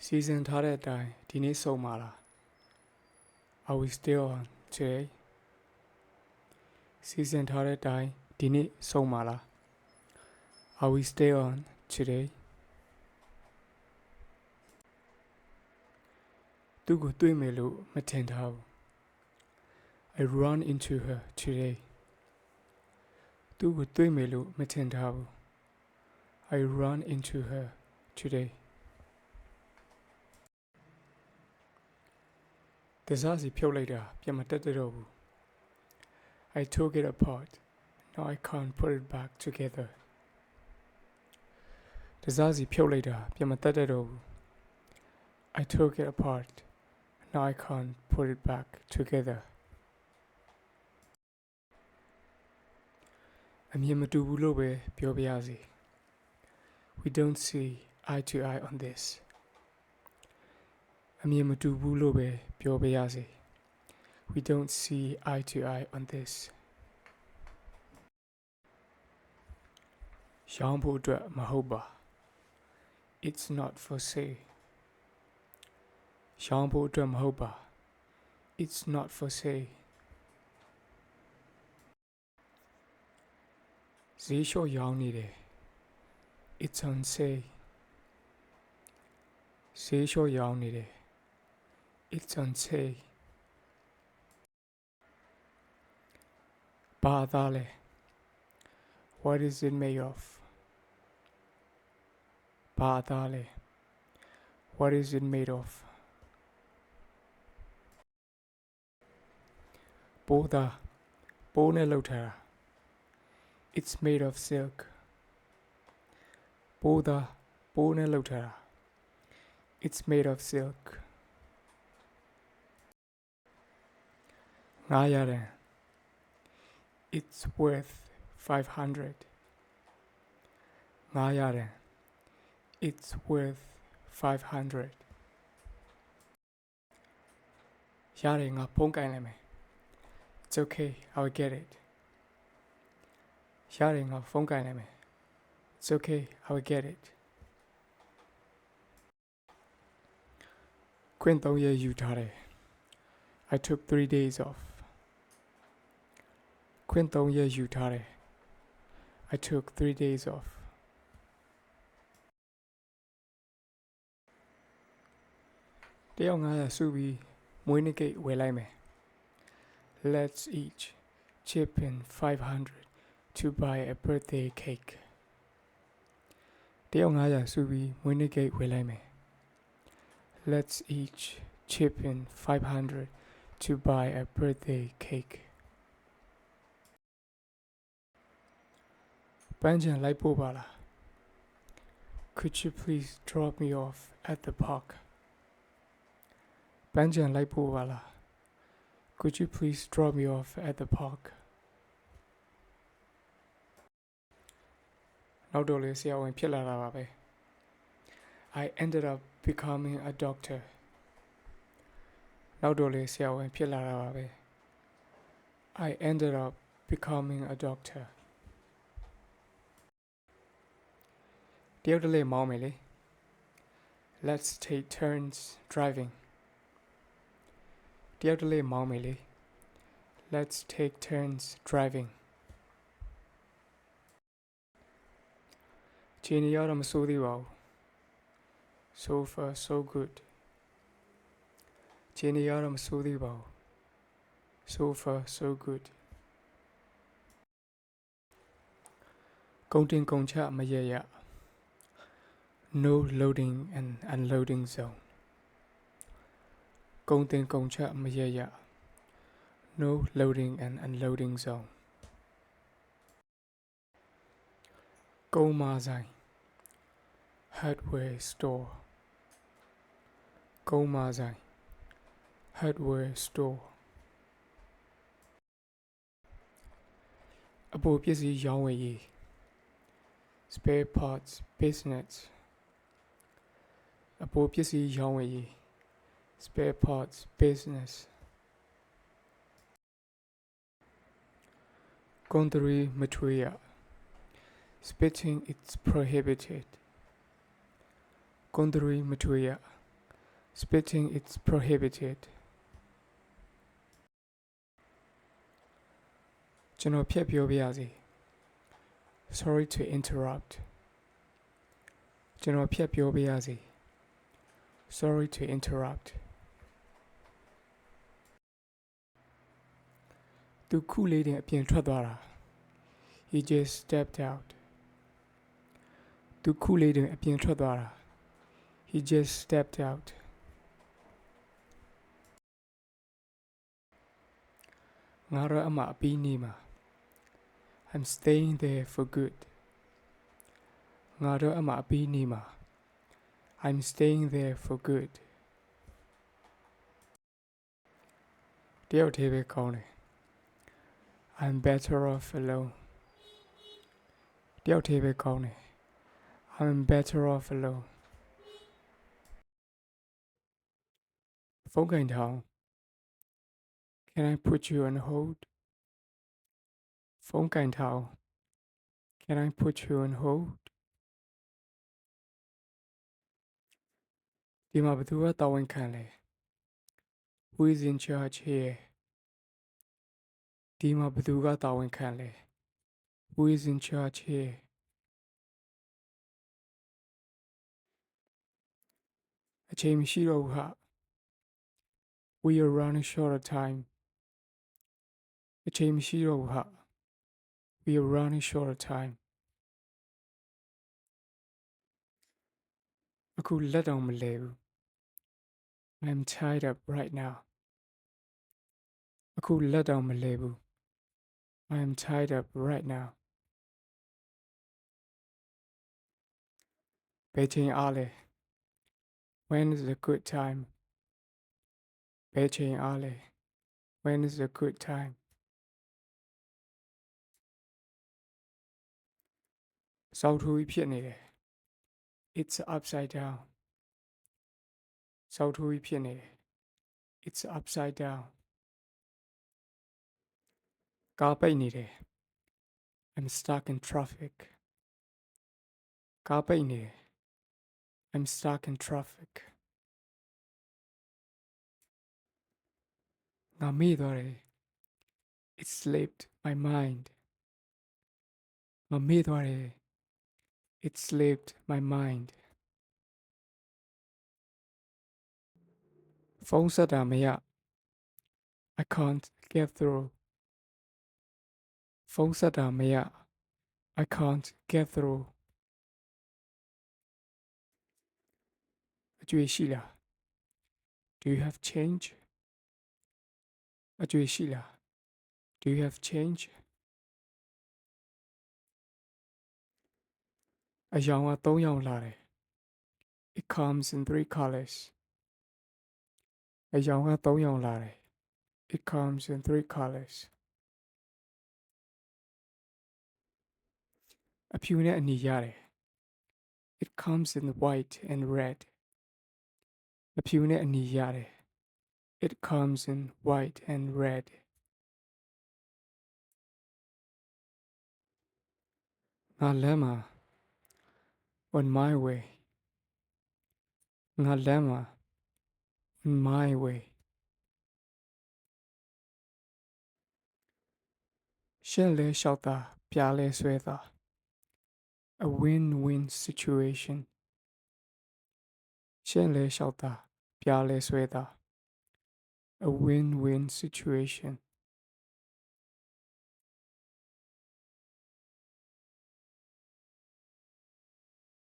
စီစဉ်ထားတဲ့အတိုင်းဒီနေ့ဆုံးပါလား Are we still on today စီစဉ်ထားတဲ့အတိုင်းဒီနေ့ဆုံးပါလား Are we still on today သူ့ကိုတွေ့မယ်လို့မထင်ထားဘူး I run into her today သူ့ကိုတွေ့မယ်လို့မထင်ထားဘူး I run into her today တစားစီဖြုတ်လိုက်တာပြန်မတက်တော့ဘူး I took it apart now I can't put it back together တစားစီဖြုတ်လိုက်တာပြန်မတက်တော့ဘူး I took it apart now I can't put it back together အမြင်မတူဘူးလို့ပဲပြောပြရစီ We don't see eye to eye on this အမြင်မတူဘူးလို့ပဲပြောပြရစီ We don't see eye to eye on this ရောင်းဖို့အတွက်မဟုတ်ပါ It's not for sale ရောင်းဖို့အတွက်မဟုတ်ပါ It's not for sale ဈေးလျှော့ရောင်းနေတယ် It's on sale ဈေးလျှော့ရောင်းနေတယ် It's on sale ဘာသားလဲ What is it made of ဘာသားလဲ What is it made of ပိုးသားပိုးနဲ့လုပ်ထားတာ It's made of silk ပိုးသားပိုးနဲ့လုပ်ထားတာ It's made of silk ငါရတယ် It's worth 500 ငါရတယ် It's worth 500ရတယ်ငါဖုန်းကင်လိုက်မယ် It's okay I'll get it ရတယ်ငါဖုန်းကင်လိုက်မယ် It's okay I'll get it ခွင့်3ရက်ယူထားတယ် I took 3 days off ခွင့်3ရက်ယူထားတယ် I took 3 days off တယောက်900စုပြီးမွေးနေ့ကိတ်ဝယ်လိုက်မယ် Let's each chip in 500 to buy a birthday cake တယောက်900စုပြီးမွေးနေ့ကိတ်ဝယ်လိုက်မယ် Let's each chip in 500 to buy a birthday cake ပန်းချံလိုက်ပို့ပါလား Could you please drop me off at the park ပန်းချံလိုက်ပို့ပါလား Could you please drop me off at the park နောက်တော့လေဆရာဝန်ဖြစ်လာတာပါပဲ I ended up becoming a doctor နောက်တော့လေဆရာဝန်ဖြစ်လာတာပါပဲ I ended up becoming a doctor တယောက်တလေမောင်းမယ်လေ Let's take turns driving တယောက်တလေမောင်းမယ်လေ Let's take turns driving ခြေနေရတော့မဆိုးသေးပါဘူး So far so good ခြေနေရတော့မဆိုးသေးပါဘူး So far so good ကုန်တင်ကုန်ချမရရ No loading and unloading zone ကုန်တင်ကုန်ချမရရ No loading and unloading zone ကုန်မာဆိုင် Hardware store ကုန်မာဆိုင် Hardware store အပေါ်ပစ္စည်းရောင်းဝယ်ရေး Spare parts business အပေါ်ပစ္စည်းရောင်းဝယ်ရေး Spare parts business ကုန်သွယ်ရေးမထွေးရ Spitting it's prohibited ကုန်သွယ်ရေးမထွေးရ Spitting is prohibited. ကျွန်တော်ဖြတ်ပြောပြရစီ Sorry to interrupt. ကျွန်တော်ဖြတ်ပြောပြရစီ Sorry to interrupt. သူခုလေးတင်အပြင်ထွက်သွားတာ He just stepped out. သူခုလေးတင်အပြင်ထွက်သွားတာ He just stepped out. ငါတော့အမှအပြီးနေမှာ I'm staying there for good. ငါတော့အမှအပြီးနေမှာ I'm staying there for good. တယောက်တည်းပဲကောင်းတယ် I'm better off alone. တယောက်တည်းပဲကောင်းတယ် I'm better off alone. ဖုန်းကင်ထောင် Can I put you on hold? ဖုန်းကင်ထောင် Can I put you on hold? ဒီမှာဘယ်သူကတာဝန်ခံလဲ Who is in charge here? ဒီမှာဘယ်သူကတာဝန်ခံလဲ Who is in charge here? အချိန်မရှိတော့ဘူးဟာ We are running short of time. အချိန်မရှိတော့ဘူးဟာ We are running short of time. အခုလက်တောင်မလဲဘူး I'm tied up right now. အခုလက်တောင်မလဲဘူး I'm tied up right now. ဘယ်ချိန်အားလဲ When is a good time? ဘယ်ချိန်အားလဲ When is a good time? စောက်ထိုးပြီးဖြစ်နေတယ် It's upside down. စောက်ထိုးပြီးဖြစ်နေတယ် It's upside down. ကားပိတ်နေတယ် I'm stuck in traffic. ကားပိတ်နေတယ် I'm stuck in traffic. ငါမေ့သွားတယ် It slipped my mind. ငါမေ့သွားတယ် It slipped my mind. ဖုန်းဆက်တာမရ I can't get through. ဖုန်းဆက်တာမရ I can't get through. အကျွေးရှိလား Do you have change? အကျွေးရှိလား Do you have change? အယောင်က3ယောင်လာတယ် It comes in 3 colors. အယောင်က3ယောင်လာတယ် It comes in 3 colors. အဖြူနဲ့အနီရတယ် It comes in white and red. အဖြူနဲ့အနီရတယ် It comes in white and red. ငါလမ်းမှာ On my way. ငါလမ်းမှာ On my way. ရှက်လဲလျှောက်တာပြားလဲဆွဲတာ A win-win situation. ရှက်လဲလျှောက်တာပြားလဲဆွဲတာ A win-win situation.